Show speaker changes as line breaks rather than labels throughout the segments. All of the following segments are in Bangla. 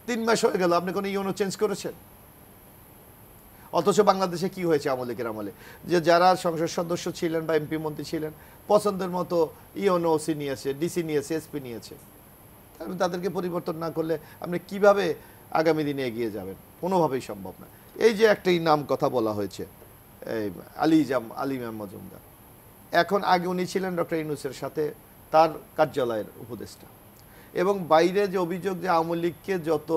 3 মাস হয়ে গেল, আপনি কোনো ইউনো চেঞ্জ করেছেন? অথচ বাংলাদেশে কি হয়েছে আওয়ামী লীগের আমলে, যে যারা সংসদ সদস্য ছিলেন বা এমপি মন্ত্রী ছিলেন পছন্দের মতো ইউনো ওসি নিয়েছে, ডিসি নিয়েছে, এসপি নিয়েছে। তাদেরকে পরিবর্তন না করলে আপনি কিভাবে আগামী দিনে এগিয়ে যাবেন? কোনোভাবেই সম্ভব না। এই যে একটা নাম কথা বলা হয়েছে, আলী ইমাম মজুমদার, এখন আগে উনি ছিলেন ডক্টর ইউনূসের সাথে তার কার্যালয়ের উপদেষ্টা, এবং বাইরে যে অভিযোগ যে আওয়ামী লীগকে যত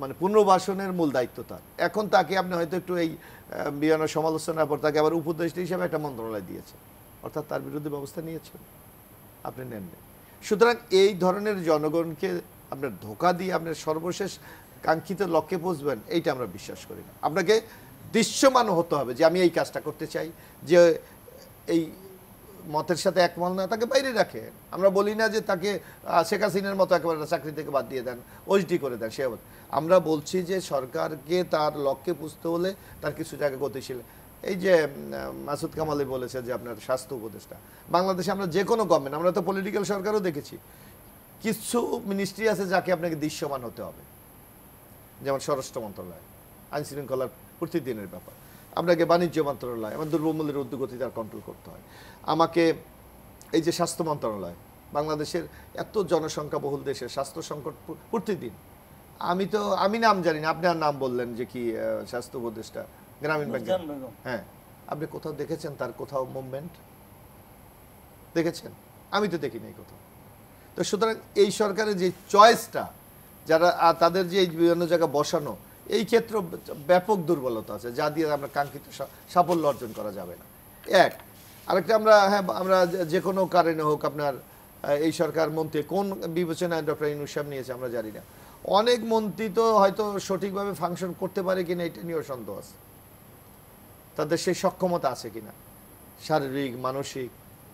মানে পুনর্বাসনের মূল দায়িত্ব তার, এখন তাকে আপনি হয়তো একটু এই বিভিন্ন সমালোচনার পর তাকে আবার উপদেষ্টা হিসেবে একটা মন্ত্রণালয় দিয়েছে, অর্থাৎ তার বিরুদ্ধে ব্যবস্থা নিয়েছেন, আপনি নেননি। সুতরাং এই ধরনের জনগণকে আপনার ধোঁকা দিয়ে আপনার সর্বশেষ কাঙ্ক্ষিত লক্ষ্যে পৌঁছবেন, এইটা আমরা বিশ্বাস করি না। আপনাকে দৃশ্যমান হতে হবে যে আমি এই কাজটা করতে চাই, যে এই মতের সাথে একমত না তাকে বাইরে রাখে। আমরা বলি না যে তাকে শেখ হাসিনার মতো একেবারে চাকরি থেকে বাদ দিয়ে দেন, ওএসডি করে দেন, সে আমরা বলছি যে সরকারকে তার লক্ষ্যে পুষতে হলে তার কিছু জায়গা গতিশীল। এই যে মাসুদ কামালি বলেছে যে আপনার স্বাস্থ্য উপদেষ্টা, বাংলাদেশে আমরা যে কোনো গভর্নমেন্ট, আমরা তো পলিটিক্যাল সরকারও দেখেছি, কিছু মিনিস্ট্রি আছে যাকে আপনাকে দৃশ্যমান হতে হবে, যেমন স্বরাষ্ট্র মন্ত্রণালয়, আইন শৃঙ্খলার প্রতিদিনের ব্যাপার, আপনাকে বাণিজ্য মন্ত্রণালয়, আমার দ্রব্যমূল্যের ঊর্ধ্বগতি তার কন্ট্রোল করতে হয়, আমাকে এই যে স্বাস্থ্য মন্ত্রণালয়, বাংলাদেশের এত জনসংখ্যা বহুল দেশের স্বাস্থ্য সংকট প্রতিদিন। আমি নাম জানি না, আপনার নাম বললেন যে কি স্বাস্থ্য উপদেষ্টা গ্রামীণ ব্যাংকে, হ্যাঁ, আপনি কোথাও দেখেছেন তার কোথাও মুভমেন্ট দেখেছেন? আমি তো দেখি নাই কোথাও। তো সুতরাং এই সরকারের যে চয়েসটা, যারা তাদের যে বিভিন্ন জায়গায় বসানো, এই ক্ষেত্রে ব্যাপক দুর্বলতা আছে, যা দিয়ে আমরা কাঙ্ক্ষিত সাফল্য অর্জন করা যাবে না। আরেকটা আমরা যে কোনো কারণে হোক আপনার এই সরকার মন্ত্রী কোন বিবেচনায় ডক্টর ইউনূস সাহেব নিয়েছে আমরা জানি না, অনেক মন্ত্রী তো হয়তো সঠিকভাবে ফাংশন করতে পারে কিনা এটা নিয়েও সন্দেহ আছে, তাদের সেই সক্ষমতা আছে কিনা, শারীরিক মানসিক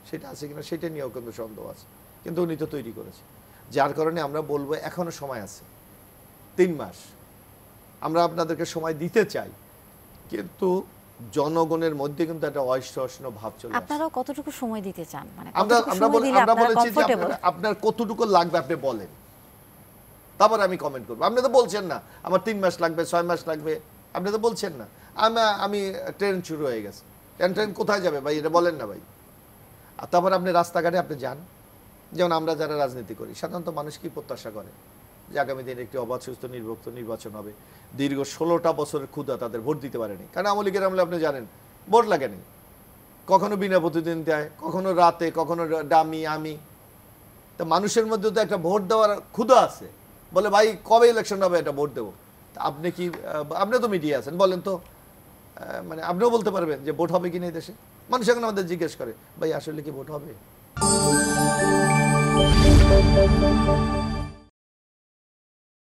সেটা আছে কিনা সেটা নিয়েও কিন্তু সন্দেহ আছে, কিন্তু উনি তো তৈরি করেছে। যার কারণে আমরা বলবো এখনো সময় আছে, 3 মাস আমরা আপনাদেরকে সময় দিতে চাই, কিন্তু জনগণের মধ্যে কিন্তু একটা অসহনীয় ভাব চলে আসে।
আপনারা কতটুকু সময় দিতে চান? মানে
আমরা বলেছি যে আপনার কতটুকু লাগবে আপনি বলেন, তারপর আমি কমেন্ট করবো। আপনি তো বলছেন না আমার 3 মাস লাগবে, 6 মাস লাগবে, আপনি তো বলছেন না। আমি ট্রেন শুরু হয়ে গেছে, ট্রেন কোথায় যাবে ভাই এটা বলেন না ভাই। আর তারপর আপনি রাস্তাঘাটে আপনি যান, যেমন আমরা যারা রাজনীতি করি সাধারণত মানুষ কি প্রত্যাশা করে যে আগামী দিনে একটি অবাধ সুস্থ নির্বাচিত নির্বাচন হবে। দীর্ঘ 16টা বছরের ক্ষুধা তাদের ভোট দিতে পারেনি, কারণ আওয়ামী লীগের আমলে আপনি জানেন ভোট লাগেনি, কখনো বিনা প্রতিদিন দেয়, কখনো রাতে, কখনো ডামি আমি। তা মানুষের মধ্যে তো একটা ভোট দেওয়ার ক্ষুধা আছে, বলে ভাই কবে ইলেকশন হবে এটা ভোট দেবো। আপনি কি, আপনি তো মিডিয়া আছেন, বলেন তো, মানে আপনিও বলতে পারবেন যে ভোট হবে কিনা এই দেশে? মানুষ এখন আমাদের জিজ্ঞেস করে ভাই আসলে কি ভোট হবে?